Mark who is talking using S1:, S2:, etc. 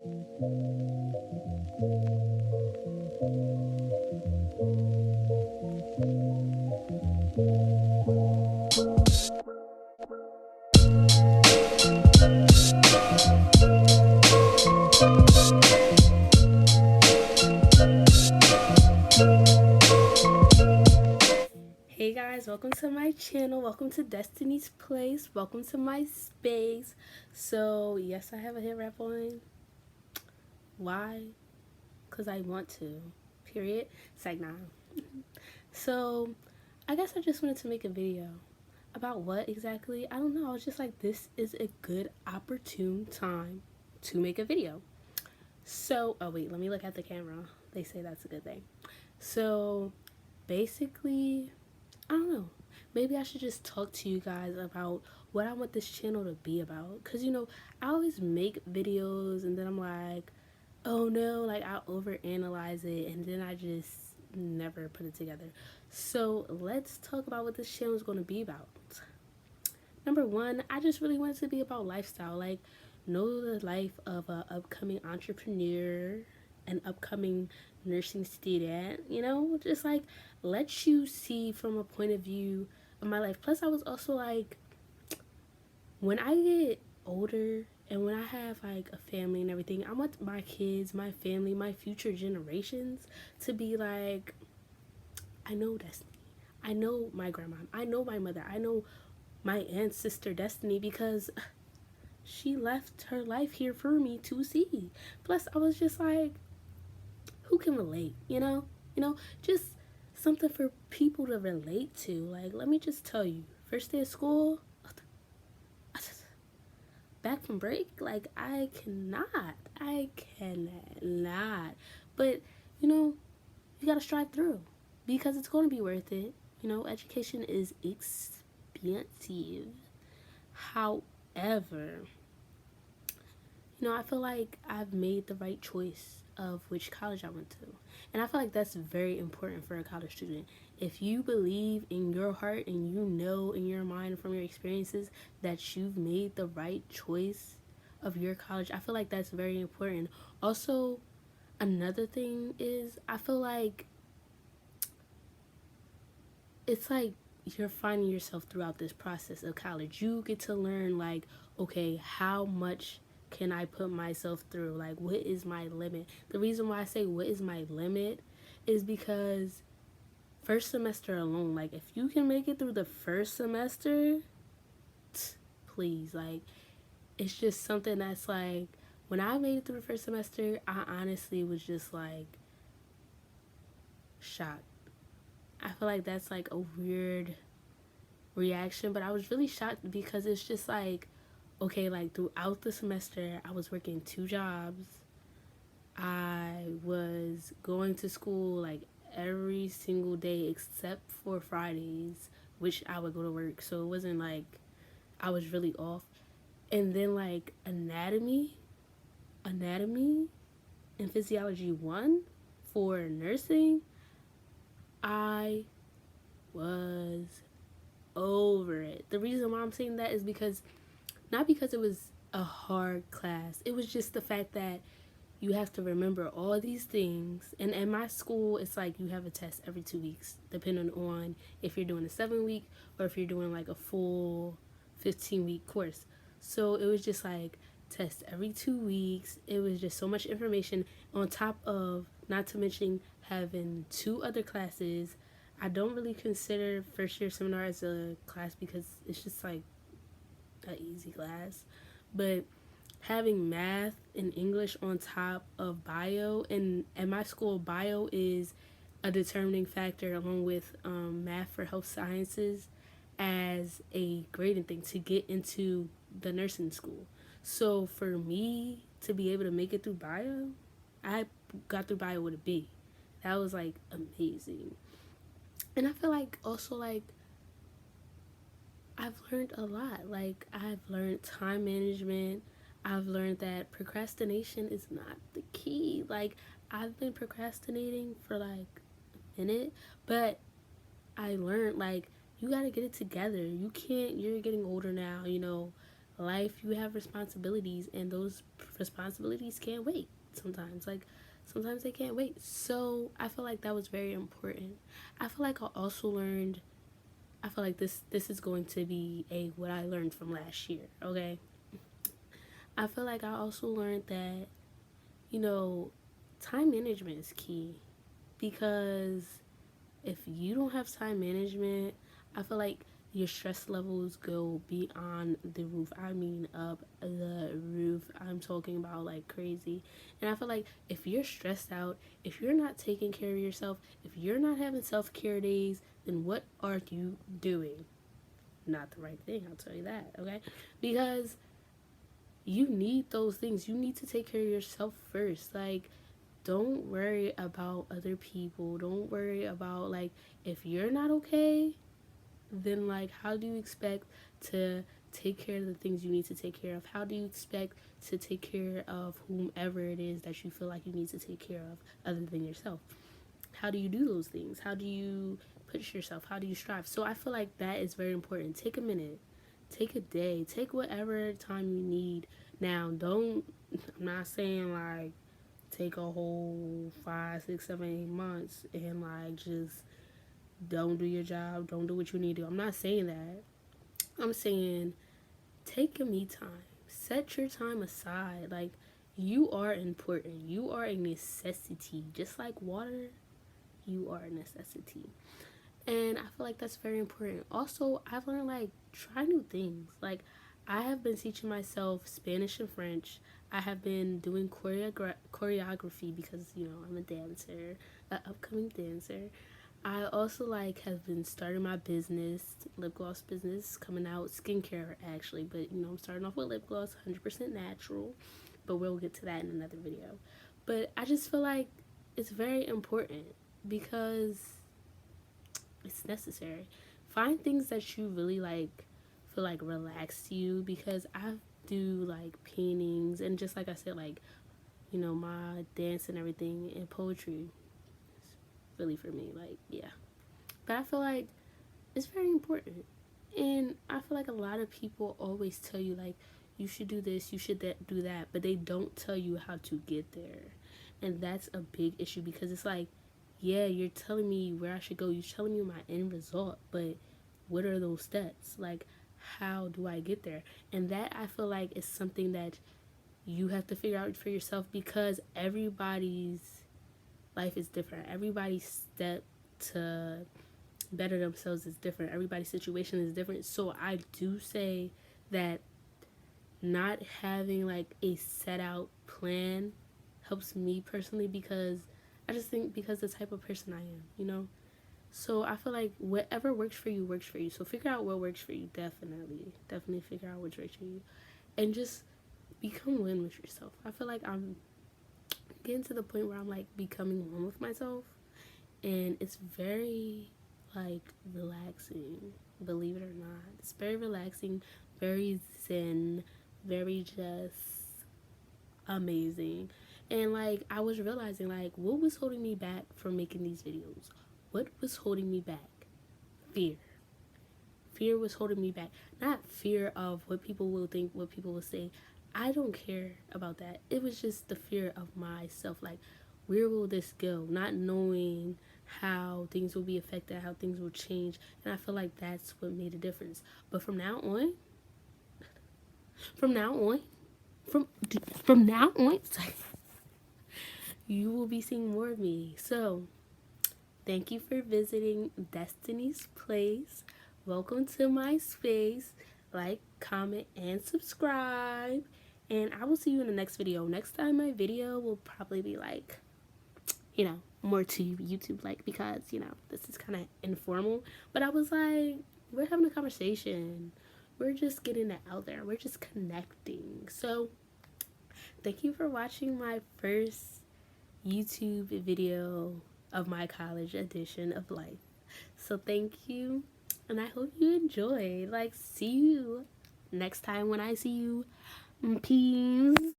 S1: Hey guys, welcome to my channel. Welcome to Destiny's Place. Welcome to my space. So, yes, I have a hit rap on. Why? Because I want to. Period. It's like, nah. So, I guess I just wanted to make a video. About what exactly? I don't know. I was just like, this is a good opportune time to make a video. So, oh wait, let me look at the camera. They say that's a good thing. So, basically, I don't know. Maybe I should just talk to you guys about what I want this channel to be about. Because, I always make videos and then I'm like, oh no, like I overanalyze it and then I just never put it together. So let's talk about what this channel is going to be about. Number one, I just really want it to be about lifestyle. Like, know the life of an upcoming entrepreneur, an upcoming nursing student, just like let you see from a point of view of my life. Plus, I was also like, when I get older and when I have like a family and everything, I want my kids, my family, my future generations to be like, I know Destiny. I know my grandma. I know my mother. I know my aunt's sister Destiny because she left her life here for me to see. Plus, I was just like, who can relate, just something for people to relate to. Like, let me just tell you, first day of school, back from break, like, I cannot, but, you gotta strive through, because it's gonna be worth it. Education is expensive. However, I feel like I've made the right choice of which college I went to. And I feel like that's very important for a college student. If you believe in your heart and you know in your mind from your experiences that you've made the right choice of your college, I feel like that's very important. Also, another thing is I feel like it's like you're finding yourself throughout this process of college. You get to learn, like, okay, how much can I put myself through? Like, what is my limit? The reason why I say what is my limit is because first semester alone, like, if you can make it through the first semester, please, like, it's just something that's like, when I made it through the first semester, I honestly was just like shocked. I feel like that's like a weird reaction, but I was really shocked because it's just like, okay, like throughout the semester, I was working 2 jobs. I was going to school like every single day except for Fridays, which I would go to work. So it wasn't like I was really off. And then like anatomy and physiology 1 for nursing, I was over it. The reason why I'm saying that is because, not because it was a hard class, it was just the fact that you have to remember all these things. And at my school, it's like you have a test every 2 weeks, depending on if you're doing a 7 week or if you're doing like a full 15-week course. So it was just like test every 2 weeks. It was just so much information on top of, not to mention, having 2 other classes. I don't really consider first year seminar as a class because it's just like an easy class. But having math and English on top of bio, and at my school, bio is a determining factor along with math for health sciences as a grading thing to get into the nursing school. So for me to be able to make it through bio, I got through bio with a B. That was like amazing. And I feel like also like I've learned a lot. Like, I've learned time management. I've learned that procrastination is not the key. Like, I've been procrastinating for like a minute, but I learned like you gotta get it together. You can't, you're getting older now, life, you have responsibilities, and those responsibilities can't wait sometimes. Like, sometimes they can't wait. So I feel like that was very important. I feel like I also learned, I feel like this is going to be a what I learned from last year, okay? I feel like I also learned that, you know, time management is key, because if you don't have time management, I feel like your stress levels go beyond the roof. I mean, up the roof. I'm talking about like crazy. And I feel like if you're stressed out, if you're not taking care of yourself, if you're not having self care days, then what are you doing? Not the right thing, I'll tell you that, okay? Because you need those things. You need to take care of yourself first. Like, don't worry about other people. Don't worry about, like, if you're not okay, then like how do you expect to take care of the things you need to take care of? How do you expect to take care of whomever it is that you feel like you need to take care of other than yourself? How do you do those things? How do you push yourself? How do you strive? So I feel like that is very important. Take a minute, take a day, take whatever time you need. Now, don't, I'm not saying like take a whole 5, 6, 7, 8 months and like just don't do your job, don't do what you need to do. I'm not saying that. I'm saying take a me time. Set your time aside. Like, you are important. You are a necessity. Just like water, you are a necessity. And I feel like that's very important. Also, I've learned like try new things. Like, I have been teaching myself Spanish and French. I have been doing choreography because, you know, I'm a dancer, an upcoming dancer. I also like have been starting my business, lip gloss business, coming out skincare actually, but you know, I'm starting off with lip gloss, 100% natural, but we'll get to that in another video. But I just feel like it's very important because it's necessary. Find things that you really like, feel like relax you, because I do like paintings and just like I said, like, you know, my dance and everything and poetry is really for me, like, yeah. But I feel like it's very important. And I feel like a lot of people always tell you, like, you should do this, you should do that, but they don't tell you how to get there. And that's a big issue because it's like, yeah, you're telling me where I should go, you're telling me my end result, but what are those steps? Like, how do I get there? And that I feel like is something that you have to figure out for yourself, because everybody's life is different. Everybody's step to better themselves is different. Everybody's situation is different. So I do say that not having like a set out plan helps me personally, because I just think because the type of person I am, you know. So I feel like whatever works for you works for you. So figure out what works for you. Definitely figure out what works for you, and just become one with yourself. I feel like I'm getting to the point where I'm like becoming one with myself, and it's very like relaxing, believe it or not. It's very relaxing, very zen, very just amazing. And like I was realizing like what was holding me back from making these videos. What was holding me back? Fear. Fear was holding me back. Not fear of what people will think, what people will say. I don't care about that. It was just the fear of myself. Like, where will this go? Not knowing how things will be affected, how things will change. And I feel like that's what made a difference. But from now on, from now on, from now on, you will be seeing more of me. So, thank you for visiting Destiny's Place. Welcome to my space. Like, comment, and subscribe. And I will see you in the next video. Next time my video will probably be like, you know, more to YouTube like, because, you know, this is kind of informal. But I was like, we're having a conversation. We're just getting it out there. We're just connecting. So, thank you for watching my first YouTube video of my college edition of life. So thank you, and I hope you enjoy. Like, see you next time when I see you. Peace.